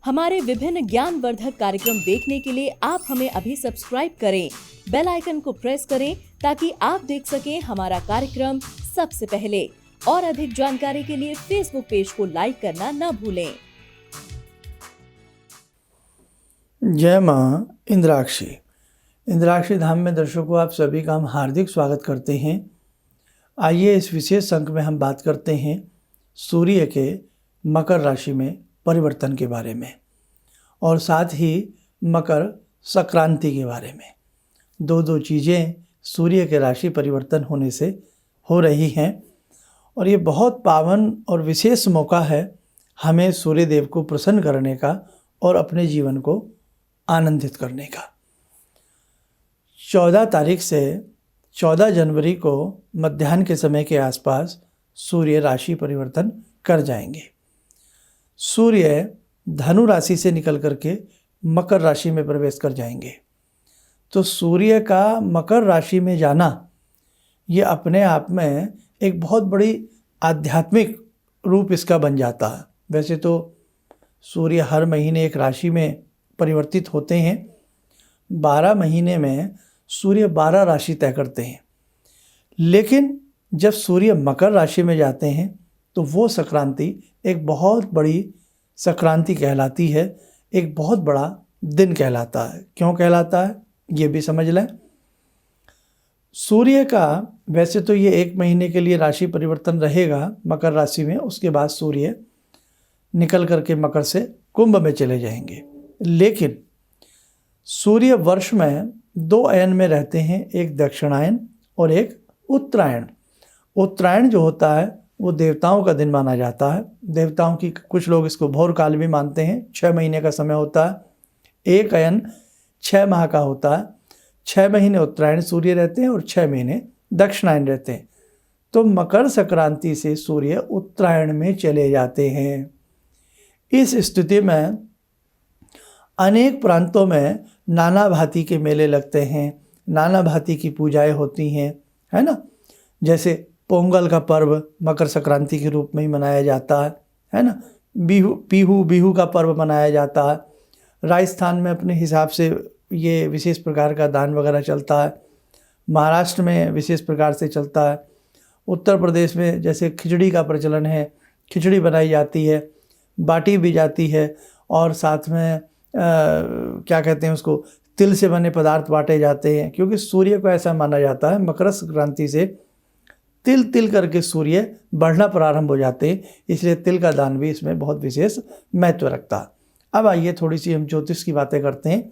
हमारे विभिन्न ज्ञानवर्धक कार्यक्रम देखने के लिए आप हमें अभी सब्सक्राइब करें, बेल आइकन को प्रेस करें ताकि आप देख सकें हमारा कार्यक्रम सबसे पहले। और अधिक जानकारी के लिए फेसबुक पेज को लाइक करना न भूलें। जय माँ इंद्राक्षी। इंद्राक्षी धाम में दर्शकों आप सभी का हम हार्दिक स्वागत करते हैं। आइए इस विशेष अंक में हम बात करते हैं सूर्य के मकर राशि में परिवर्तन के बारे में और साथ ही मकर संक्रांति के बारे में। दो चीज़ें सूर्य के राशि परिवर्तन होने से हो रही हैं और ये बहुत पावन और विशेष मौका है हमें सूर्य देव को प्रसन्न करने का और अपने जीवन को आनंदित करने का। 14 तारीख से 14 जनवरी को मध्याह्न के समय के आसपास सूर्य राशि परिवर्तन कर जाएंगे। सूर्य धनु राशि से निकल करके मकर राशि में प्रवेश कर जाएंगे। तो सूर्य का मकर राशि में जाना ये अपने आप में एक बहुत बड़ी आध्यात्मिक रूप इसका बन जाता है। वैसे तो सूर्य हर महीने एक राशि में परिवर्तित होते हैं। 12 महीने में सूर्य 12 राशि तय करते हैं, लेकिन जब सूर्य मकर राशि में जाते हैं तो वो संक्रांति एक बहुत बड़ी संक्रांति कहलाती है, एक बहुत बड़ा दिन कहलाता है। क्यों कहलाता है ये भी समझ लें। सूर्य का वैसे तो ये 1 महीने के लिए राशि परिवर्तन रहेगा मकर राशि में, उसके बाद सूर्य निकल करके मकर से कुंभ में चले जाएंगे। लेकिन सूर्य वर्ष में 2 अयन में रहते हैं, एक दक्षिणायन और एक उत्तरायण। उत्तरायण जो होता है वो देवताओं का दिन माना जाता है। देवताओं की कुछ लोग इसको भोर काल भी मानते हैं। 6 महीने का समय होता है। एक अयन 6 माह का होता है। 6 महीने उत्तरायण सूर्य रहते हैं और 6 महीने दक्षिणायन रहते हैं। तो मकर संक्रांति से सूर्य उत्तरायण में चले जाते हैं। इस स्थिति में अनेक प्रांतों में नाना भांति के मेले लगते हैं, नाना भांति की पूजाएं होती हैं, है ना। जैसे पोंगल का पर्व मकर संक्रांति के रूप में ही मनाया जाता है ना। बिहू का पर्व मनाया जाता है। राजस्थान में अपने हिसाब से ये विशेष प्रकार का दान वगैरह चलता है। महाराष्ट्र में विशेष प्रकार से चलता है। उत्तर प्रदेश में जैसे खिचड़ी का प्रचलन है, खिचड़ी बनाई जाती है, बाटी भी जाती है और साथ में क्या कहते हैं उसको, तिल से बने पदार्थ बांटे जाते हैं। क्योंकि सूर्य को ऐसा माना जाता है मकर संक्रांति से तिल करके सूर्य बढ़ना प्रारंभ हो जाते हैं, इसलिए तिल का दान भी इसमें बहुत विशेष महत्व रखता है। अब आइए थोड़ी सी हम ज्योतिष की बातें करते हैं।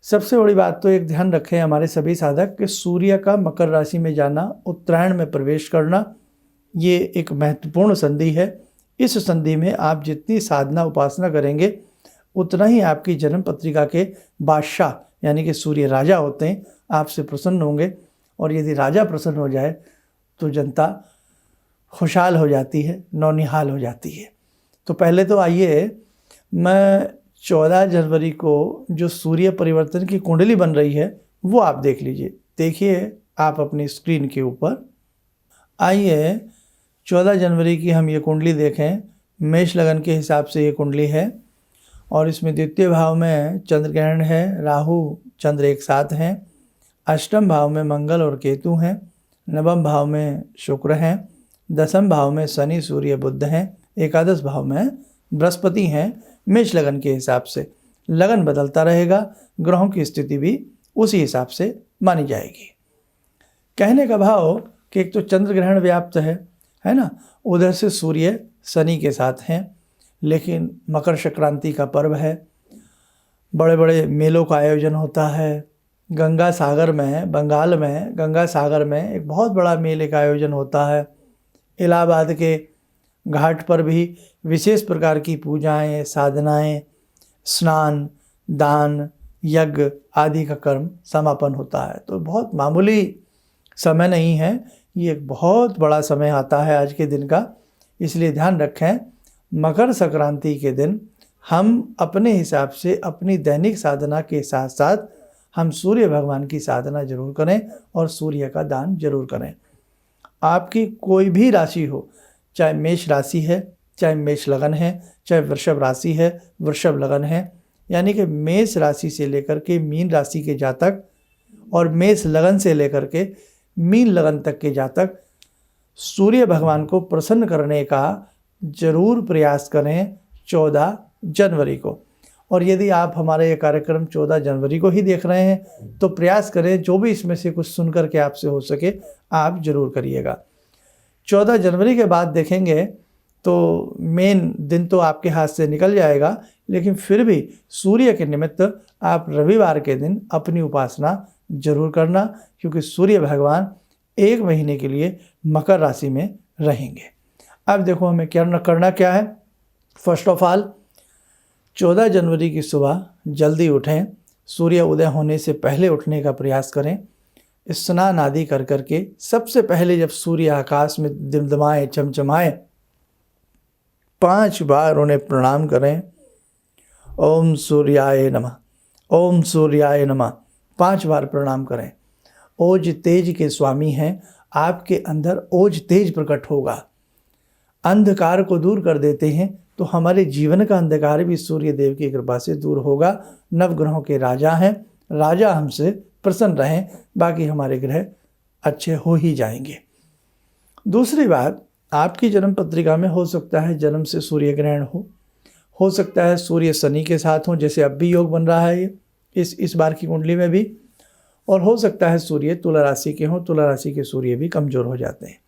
सबसे बड़ी बात तो एक ध्यान रखें हमारे सभी साधक कि सूर्य का मकर राशि में जाना, उत्तरायण में प्रवेश करना, ये एक महत्वपूर्ण संधि है। इस संधि में आप जितनी साधना उपासना करेंगे उतना ही आपकी जन्म पत्रिका के बादशाह यानी कि सूर्य राजा होते हैं आपसे प्रसन्न होंगे। और यदि राजा प्रसन्न हो जाए तो जनता खुशहाल हो जाती है, नौनिहाल हो जाती है। तो पहले तो आइए मैं 14 जनवरी को जो सूर्य परिवर्तन की कुंडली बन रही है वो आप देख लीजिए। देखिए आप अपनी स्क्रीन के ऊपर। आइए 14 जनवरी की हम ये कुंडली देखें। मेष लगन के हिसाब से ये कुंडली है और इसमें द्वितीय भाव में चंद्र ग्रहण है, राहु चंद्र एक साथ हैं। अष्टम भाव में मंगल और केतु हैं। नवम भाव में शुक्र हैं। 10वें भाव में शनि सूर्य बुध हैं। 11 भाव में बृहस्पति हैं। मेष लगन के हिसाब से लगन बदलता रहेगा, ग्रहों की स्थिति भी उसी हिसाब से मानी जाएगी। कहने का भाव कि एक तो चंद्र ग्रहण व्याप्त है ना, उधर से सूर्य शनि के साथ हैं। लेकिन मकर संक्रांति का पर्व है, बड़े बड़े मेलों का आयोजन होता है। गंगा सागर में, बंगाल में गंगा सागर में एक बहुत बड़ा मेले का आयोजन होता है। इलाहाबाद के घाट पर भी विशेष प्रकार की पूजाएं, साधनाएं, स्नान, दान, यज्ञ आदि का कर्म समापन होता है। तो बहुत मामूली समय नहीं है, ये एक बहुत बड़ा समय आता है आज के दिन का। इसलिए ध्यान रखें मकर संक्रांति के दिन हम अपने हिसाब से अपनी दैनिक साधना के साथ साथ हम सूर्य भगवान की साधना जरूर करें और सूर्य का दान जरूर करें। आपकी कोई भी राशि हो, चाहे मेष राशि है चाहे मेष लगन है, चाहे वृषभ राशि है, वृषभ लगन है, यानी कि मेष राशि से लेकर के मीन राशि के जातक और मेष लगन से लेकर के मीन लगन तक के जातक सूर्य भगवान को प्रसन्न करने का जरूर प्रयास करें 14 जनवरी को। और यदि आप हमारा ये कार्यक्रम 14 जनवरी को ही देख रहे हैं तो प्रयास करें जो भी इसमें से कुछ सुन करके आपसे हो सके आप जरूर करिएगा। 14 जनवरी के बाद देखेंगे तो मेन दिन तो आपके हाथ से निकल जाएगा, लेकिन फिर भी सूर्य के निमित्त आप रविवार के दिन अपनी उपासना जरूर करना, क्योंकि सूर्य भगवान 1 महीने के लिए मकर राशि में रहेंगे। अब देखो हमें करना क्या है। फर्स्ट ऑफ ऑल 14 जनवरी की सुबह जल्दी उठें, सूर्य उदय होने से पहले उठने का प्रयास करें। स्नान आदि कर करके सबसे पहले जब सूर्य आकाश में दिमदमाए चमचमाए 5 बार उन्हें प्रणाम करें। ओम सूर्याय नमः, ओम सूर्याय नमः 5 बार प्रणाम करें। ओज तेज के स्वामी हैं, आपके अंदर ओज तेज प्रकट होगा, अंधकार को दूर कर देते हैं, तो हमारे जीवन का अंधकार भी सूर्य देव की कृपा से दूर होगा। नवग्रहों के राजा हैं, राजा हमसे प्रसन्न रहें, बाकी हमारे ग्रह अच्छे हो ही जाएंगे। दूसरी बात, आपकी जन्म पत्रिका में हो सकता है जन्म से सूर्य ग्रहण हो सकता है सूर्य शनि के साथ हो, जैसे अब भी योग बन रहा है इस बार की कुंडली में भी, और हो सकता है सूर्य तुला राशि के हों, तुला राशि के सूर्य भी कमज़ोर हो जाते हैं।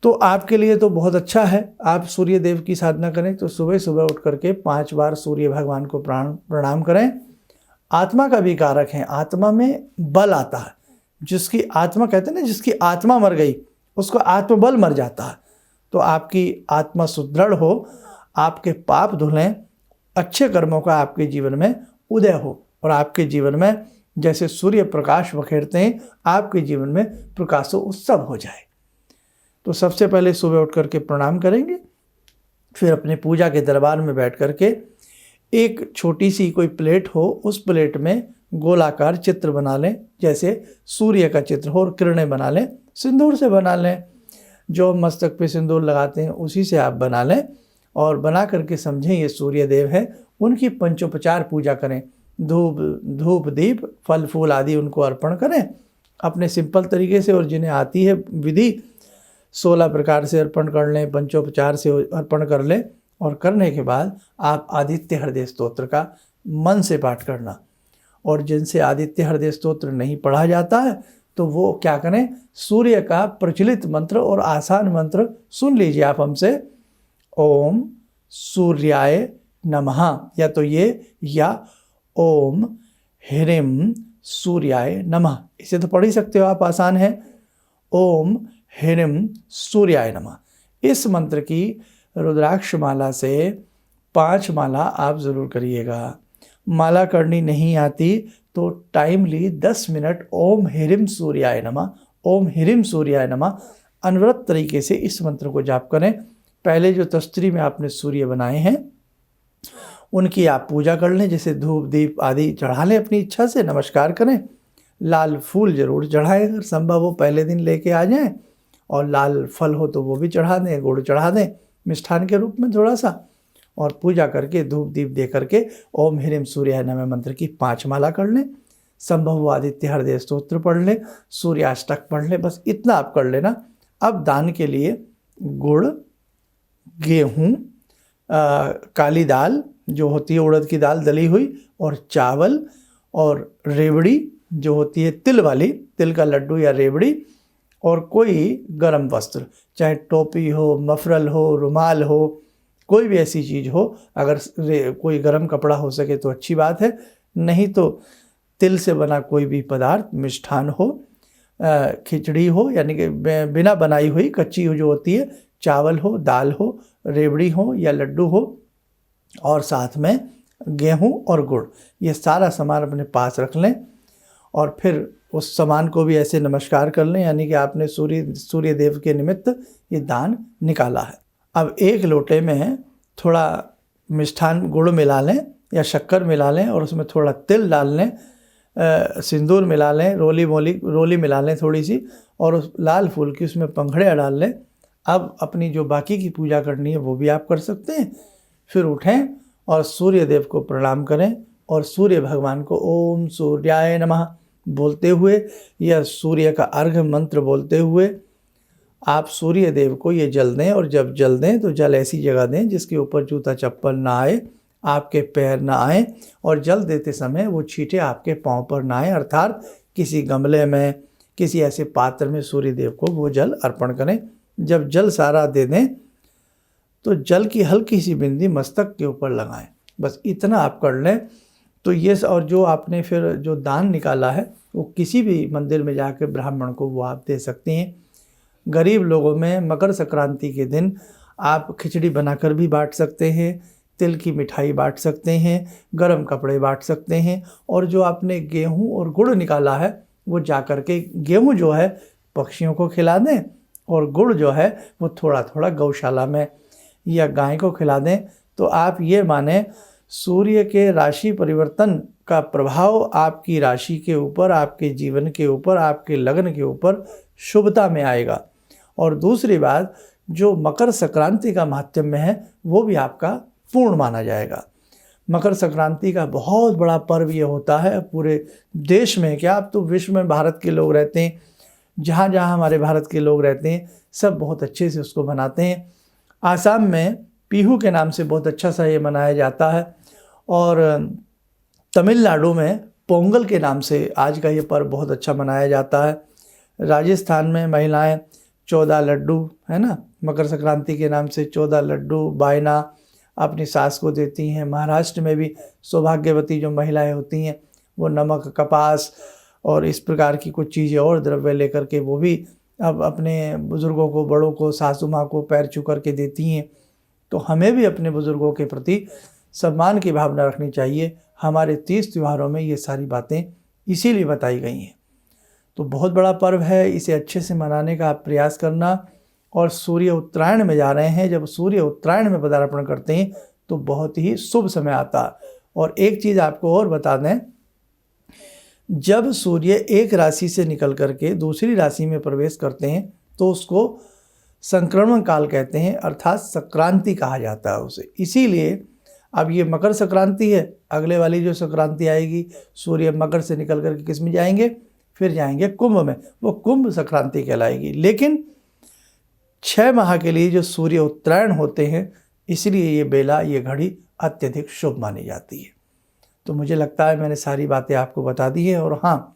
तो आपके लिए तो बहुत अच्छा है, आप सूर्य देव की साधना करें तो सुबह सुबह उठ करके 5 बार सूर्य भगवान को प्रणाम करें। आत्मा का भी कारक है, आत्मा में बल आता है, जिसकी आत्मा कहते हैं ना, जिसकी आत्मा मर गई उसको आत्मबल मर जाता है। तो आपकी आत्मा सुदृढ़ हो, आपके पाप धुलें, अच्छे कर्मों का आपके जीवन में उदय हो, और आपके जीवन में जैसे सूर्य प्रकाश बखेरते हैं आपके जीवन में प्रकाशो उत्सव हो जाए। तो सबसे पहले सुबह उठ करके प्रणाम करेंगे, फिर अपने पूजा के दरबार में बैठ करके एक छोटी सी कोई प्लेट हो, उस प्लेट में गोलाकार चित्र बना लें, जैसे सूर्य का चित्र हो, और किरणें बना लें, सिंदूर से बना लें, जो मस्तक पे सिंदूर लगाते हैं उसी से आप बना लें, और बना करके समझें ये सूर्य देव है, उनकी पंचोपचार पूजा करें। धूप दीप फल फूल आदि उनको अर्पण करें अपने सिंपल तरीके से, और जिन्हें आती है विधि 16 प्रकार से अर्पण कर लें, पंचोपचार से अर्पण कर लें, और करने के बाद आप आदित्य हृदय स्तोत्र का मन से पाठ करना। और जिनसे आदित्य हृदय स्तोत्र नहीं पढ़ा जाता है तो वो क्या करें, सूर्य का प्रचलित मंत्र और आसान मंत्र सुन लीजिए आप हमसे। ओम सूर्याय नमः, या तो ये, या ओम ह्रीं सूर्याय नमः, इसे तो पढ़ ही सकते हो आप, आसान है। ओम ह्रीं सूर्याय नमः, इस मंत्र की रुद्राक्ष माला से 5 माला आप ज़रूर करिएगा। माला करनी नहीं आती तो टाइमली 10 मिनट ओम ह्रीं सूर्याय नमः, ओम ह्रीं सूर्याय नमः अनवरत तरीके से इस मंत्र को जाप करें। पहले जो तस्तरी में आपने सूर्य बनाए हैं उनकी आप पूजा कर लें, जैसे धूप दीप आदि चढ़ा लें अपनी इच्छा से, नमस्कार करें। लाल फूल जरूर चढ़ाएं, अगर संभव हो पहले दिन लेके आ जाएं, और लाल फल हो तो वो भी चढ़ा दें, गुड़ चढ़ा दें मिष्ठान के रूप में थोड़ा सा, और पूजा करके धूप दीप दे करके ओम ह्रीं सूर्याय नमः मंत्र की 5 माला कर लें। संभव हो आदित्य हृदय स्तोत्र पढ़ लें, सूर्याष्टक पढ़ लें, बस इतना आप कर लेना। अब दान के लिए गुड़, गेहूँ, काली दाल जो होती है उड़द की दाल दली हुई, और चावल, और रेवड़ी जो होती है तिल वाली, तिल का लड्डू या रेवड़ी, और कोई गर्म वस्त्र, चाहे टोपी हो, मफरल हो, रुमाल हो, कोई भी ऐसी चीज़ हो। अगर कोई गर्म कपड़ा हो सके तो अच्छी बात है, नहीं तो तिल से बना कोई भी पदार्थ, मिष्ठान हो, खिचड़ी हो, यानी कि बिना बनाई हुई कच्ची जो होती है, चावल हो, दाल हो, रेवड़ी हो या लड्डू हो, और साथ में गेहूं और गुड़, ये सारा सामान अपने पास रख लें। और फिर उस सामान को भी ऐसे नमस्कार कर लें, यानी कि आपने सूर्य देव के निमित्त ये दान निकाला है। अब एक लोटे में थोड़ा मिष्ठान गुड़ मिला लें या शक्कर मिला लें, और उसमें थोड़ा तिल डाल लें, सिंदूर मिला लें, रोली मिला लें थोड़ी सी, और उस लाल फूल की उसमें पंखड़ियाँ डाल लें। अब अपनी जो बाकी की पूजा करनी है वो भी आप कर सकते हैं। फिर उठें और सूर्य देव को प्रणाम करें और सूर्य भगवान को ओम सूर्याय नमः बोलते हुए या सूर्य का अर्घ मंत्र बोलते हुए आप सूर्य देव को ये जल दें। और जब जल दें तो जल ऐसी जगह दें जिसके ऊपर जूता चप्पल ना आए, आपके पैर ना आए, और जल देते समय वो छींटे आपके पाँव पर ना आए, अर्थात किसी गमले में, किसी ऐसे पात्र में सूर्य देव को वो जल अर्पण करें। जब जल सारा दे दें तो जल की हल्की सी बिंदी मस्तक के ऊपर लगाएं। बस इतना आप कर लें तो ये, और जो आपने फिर जो दान निकाला है वो किसी भी मंदिर में जाकर ब्राह्मण को वो आप दे सकते हैं। गरीब लोगों में मकर संक्रांति के दिन आप खिचड़ी बनाकर भी बांट सकते हैं, तिल की मिठाई बांट सकते हैं, गरम कपड़े बांट सकते हैं, और जो आपने गेहूं और गुड़ निकाला है वो जा कर के गेहूं जो है पक्षियों को खिला दें और गुड़ जो है वो थोड़ा थोड़ा गौशाला में या गाय को खिला दें। तो आप ये माने सूर्य के राशि परिवर्तन का प्रभाव आपकी राशि के ऊपर, आपके जीवन के ऊपर, आपके लग्न के ऊपर शुभता में आएगा। और दूसरी बात, जो मकर संक्रांति का माहात्म्य है वो भी आपका पूर्ण माना जाएगा। मकर संक्रांति का बहुत बड़ा पर्व ये होता है पूरे देश में, क्या अब तो विश्व में भारत के लोग रहते हैं, जहाँ जहाँ हमारे भारत के लोग रहते हैं सब बहुत अच्छे से उसको मनाते हैं। आसाम में पीहू के नाम से बहुत अच्छा सा ये मनाया जाता है, और तमिलनाडु में पोंगल के नाम से आज का ये पर्व बहुत अच्छा मनाया जाता है। राजस्थान में महिलाएं 14 लड्डू, है ना, मकर संक्रांति के नाम से 14 लड्डू बायना अपनी सास को देती हैं। महाराष्ट्र में भी सौभाग्यवती जो महिलाएं होती हैं वो नमक, कपास और इस प्रकार की कुछ चीज़ें और द्रव्य लेकर के वो भी अब अपने बुज़ुर्गों को, बड़ों को, सासू माँ को पैर छू करके देती हैं। तो हमें भी अपने बुज़ुर्गों के प्रति सम्मान की भावना रखनी चाहिए। हमारे 30 त्योहारों में ये सारी बातें इसीलिए बताई गई हैं। तो बहुत बड़ा पर्व है, इसे अच्छे से मनाने का आप प्रयास करना। और सूर्य उत्तरायण में जा रहे हैं, जब सूर्य उत्तरायण में पदार्पण करते हैं तो बहुत ही शुभ समय आता है। और एक चीज़ आपको और बता दें, जब सूर्य एक राशि से निकल करके दूसरी राशि में प्रवेश करते हैं तो उसको संक्रमण काल कहते हैं, अर्थात संक्रांति कहा जाता है उसे। इसीलिए अब ये मकर संक्रांति है, अगले वाली जो संक्रांति आएगी सूर्य मकर से निकल करके किस में जाएंगे, फिर जाएंगे कुंभ में, वो कुंभ संक्रांति कहलाएगी। लेकिन 6 माह के लिए जो सूर्य उत्तरायण होते हैं, इसलिए ये बेला, ये घड़ी अत्यधिक शुभ मानी जाती है। तो मुझे लगता है मैंने सारी बातें आपको बता दी है। और हाँ,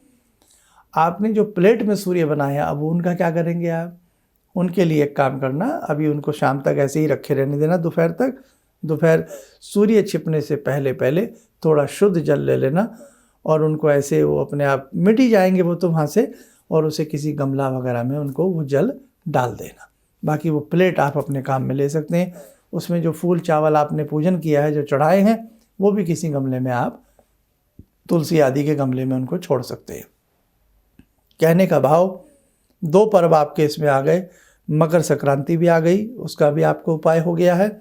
आपने जो प्लेट में सूर्य बनाया अब उनका क्या करेंगे आप, उनके लिए एक काम करना, अभी उनको शाम तक ऐसे ही रखे रहने देना, दोपहर तक। दोपहर सूर्य छिपने से पहले पहले थोड़ा शुद्ध जल ले लेना और उनको ऐसे वो अपने आप मिट ही जाएंगे वो तो वहाँ से, और उसे किसी गमला वगैरह में उनको वो जल डाल देना। बाकी वो प्लेट आप अपने काम में ले सकते हैं। उसमें जो फूल चावल आपने पूजन किया है, जो चढ़ाए हैं, वो भी किसी गमले में आप तुलसी आदि के गमले में उनको छोड़ सकते हैं। कहने का भाव, 2 पर्व आपके इसमें आ गए, मकर संक्रांति भी आ गई, उसका भी आपको उपाय हो गया है,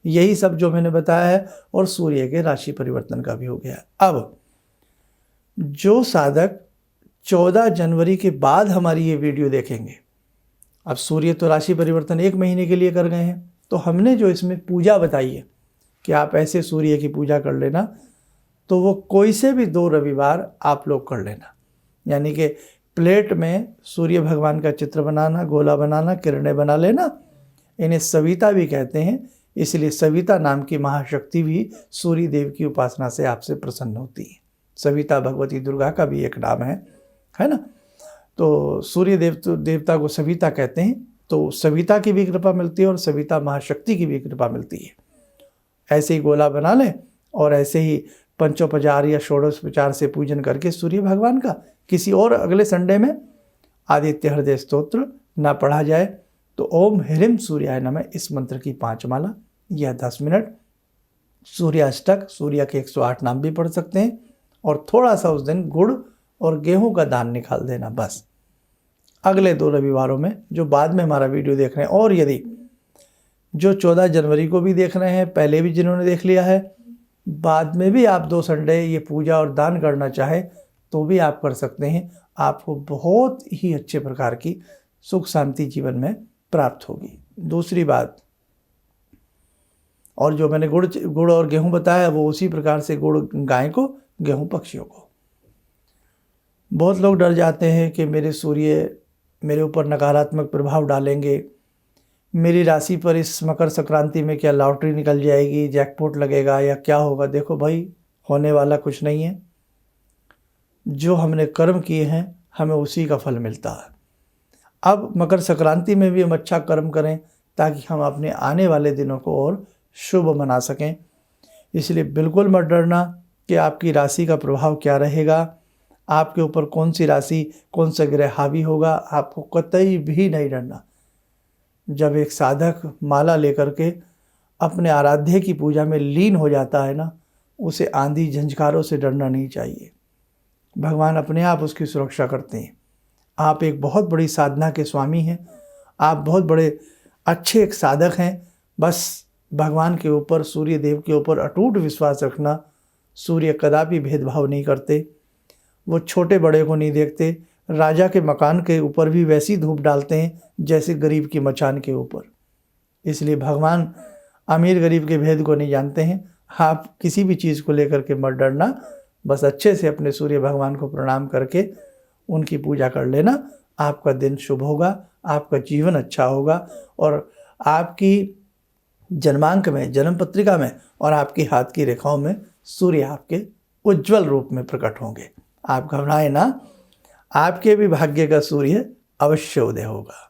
यही सब जो मैंने बताया है, और सूर्य के राशि परिवर्तन का भी हो गया। अब जो साधक 14 जनवरी के बाद हमारी ये वीडियो देखेंगे, अब सूर्य तो राशि परिवर्तन 1 महीने के लिए कर गए हैं, तो हमने जो इसमें पूजा बताई है कि आप ऐसे सूर्य की पूजा कर लेना, तो वो कोई से भी 2 रविवार आप लोग कर लेना। यानी कि प्लेट में सूर्य भगवान का चित्र बनाना, गोला बनाना, किरणें बना लेना। इन्हें सविता भी कहते हैं, इसलिए सविता नाम की महाशक्ति भी सूर्य देव की उपासना से आपसे प्रसन्न होती है। सविता भगवती दुर्गा का भी एक नाम है ना। तो सूर्य देवता को सविता कहते हैं, तो सविता की भी कृपा मिलती है और सविता महाशक्ति की भी कृपा मिलती है। ऐसे ही गोला बना लें और ऐसे ही पंचोपचार या षोडशोपचार से पूजन करके सूर्य भगवान का किसी और अगले संडे में आदित्य हृदय स्तोत्र ना पढ़ा जाए तो ओम ह्रीं सूर्याय नमः इस मंत्र की 5 माला या 10 मिनट, सूर्याष्टक, सूर्य के 108 नाम भी पढ़ सकते हैं, और थोड़ा सा उस दिन गुड़ और गेहूं का दान निकाल देना बस। अगले 2 रविवारों में जो बाद में हमारा वीडियो देख रहे हैं, और यदि जो 14 जनवरी को भी देख रहे हैं, पहले भी जिन्होंने देख लिया है, बाद में भी आप 2 संडे ये पूजा और दान करना चाहे तो भी आप कर सकते हैं। आपको बहुत ही अच्छे प्रकार की सुख शांति जीवन में प्राप्त होगी। दूसरी बात, और जो मैंने गुड़ और गेहूं बताया वो उसी प्रकार से गुड़ गाय को, गेहूं पक्षियों को। बहुत लोग डर जाते हैं कि मेरे सूर्य मेरे ऊपर नकारात्मक प्रभाव डालेंगे, मेरी राशि पर इस मकर संक्रांति में क्या लॉटरी निकल जाएगी, जैकपॉट लगेगा या क्या होगा। देखो भाई, होने वाला कुछ नहीं है। जो हमने कर्म किए हैं हमें उसी का फल मिलता है। अब मकर संक्रांति में भी हम अच्छा कर्म करें ताकि हम अपने आने वाले दिनों को और शुभ मना सकें। इसलिए बिल्कुल मत डरना कि आपकी राशि का प्रभाव क्या रहेगा, आपके ऊपर कौन सी राशि, कौन सा ग्रह हावी होगा। आपको कतई भी नहीं डरना। जब एक साधक माला लेकर के अपने आराध्य की पूजा में लीन हो जाता है ना, उसे आंधी झंझकारों से डरना नहीं चाहिए। भगवान अपने आप उसकी सुरक्षा करते हैं। आप एक बहुत बड़ी साधना के स्वामी हैं, आप बहुत बड़े अच्छे एक साधक हैं। बस भगवान के ऊपर, सूर्य देव के ऊपर अटूट विश्वास रखना। सूर्य कदापि भेदभाव नहीं करते, वो छोटे बड़े को नहीं देखते। राजा के मकान के ऊपर भी वैसी धूप डालते हैं जैसे गरीब की मचान के ऊपर। इसलिए भगवान अमीर गरीब के भेद को नहीं जानते हैं। आप किसी भी चीज़ को लेकर के मत डरना, बस अच्छे से अपने सूर्य भगवान को प्रणाम करके उनकी पूजा कर लेना। आपका दिन शुभ होगा, आपका जीवन अच्छा होगा और आपकी जन्मांक में, जन्म पत्रिका में और आपकी हाथ की रेखाओं में सूर्य आपके उज्जवल रूप में प्रकट होंगे। आप घबराएं ना, आपके भी भाग्य का सूर्य अवश्य उदय होगा।